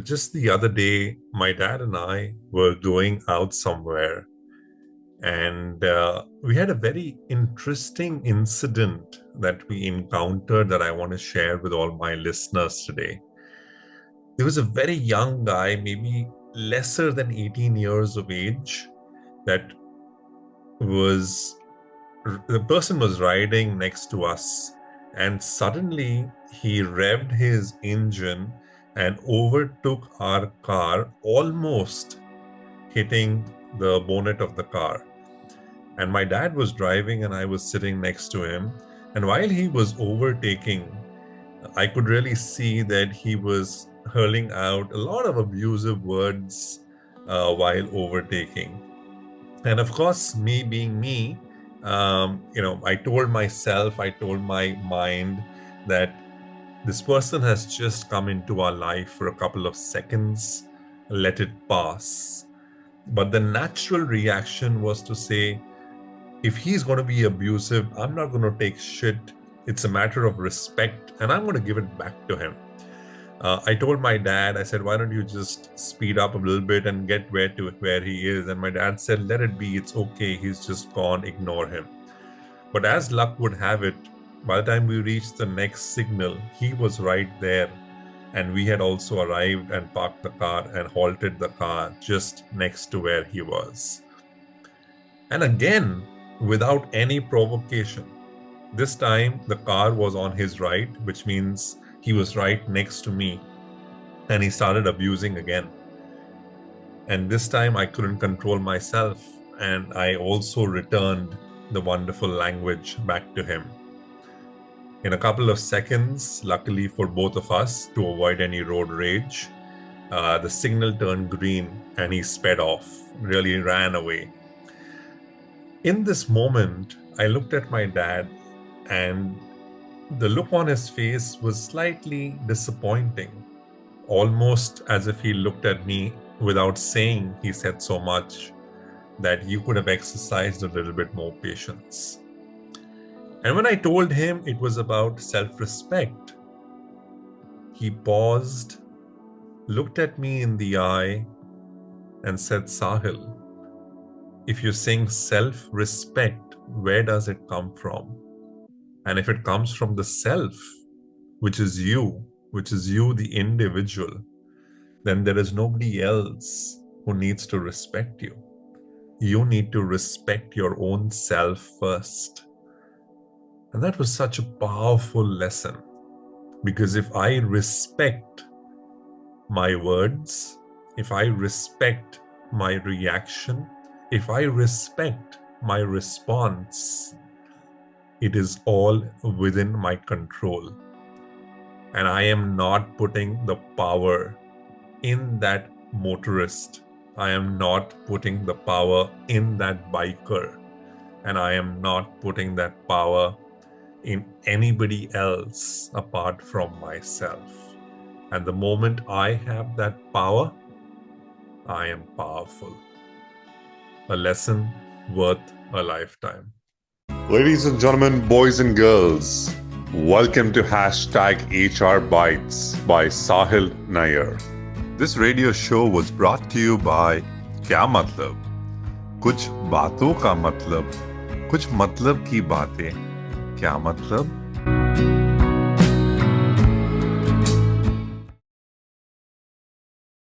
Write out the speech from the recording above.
Just the other day, my dad and I were going out somewhere, and we had a very interesting incident that we encountered that I want to share with all my listeners today. There was a very young guy, maybe lesser than 18 years of age, that was the person was riding next to us, and suddenly he revved his engine and overtook our car, almost hitting the bonnet of the car. And my dad was driving and I was sitting next to him. And while he was overtaking, I could really see that he was hurling out a lot of abusive words while overtaking. And of course, me being me, I told myself, I told my mind that this person has just come into our life for a couple of seconds, let it pass. But the natural reaction was to say, if he's going to be abusive, I'm not going to take shit. It's a matter of respect, and I'm going to give it back to him. I told my dad, I said, why don't you just speed up a little bit and get where he is? And my dad said, let it be. It's okay. He's just gone. Ignore him. But as luck would have it, by the time we reached the next signal, he was right there. And we had also arrived and parked the car and halted the car just next to where he was. And again, without any provocation, this time the car was on his right, which means he was right next to me, and he started abusing again. And this time I couldn't control myself, and I also returned the wonderful language back to him. In a couple of seconds, luckily for both of us, to avoid any road rage, the signal turned green and he sped off, really ran away. In this moment, I looked at my dad, and the look on his face was slightly disappointing, almost as if he looked at me without saying he said so much that you could have exercised a little bit more patience. And when I told him it was about self-respect, he paused, looked at me in the eye, and said, Sahil, if you're saying self-respect, where does it come from? And if it comes from the self, which is you, the individual, then there is nobody else who needs to respect you. You need to respect your own self first. And that was such a powerful lesson, because if I respect my words, if I respect my reaction, if I respect my response, it is all within my control. And I am not putting the power in that motorist. I am not putting the power in that biker. And I am not putting that power in anybody else apart from myself. And the moment I have that power, I am powerful. A lesson worth a lifetime. Ladies and gentlemen, boys and girls, welcome to #HR Bites by Sahil Nayar. This radio show was brought to you by क्या मतलब? कुछ बातों का मतलब, कुछ मतलब की बातें, क्या मतलब?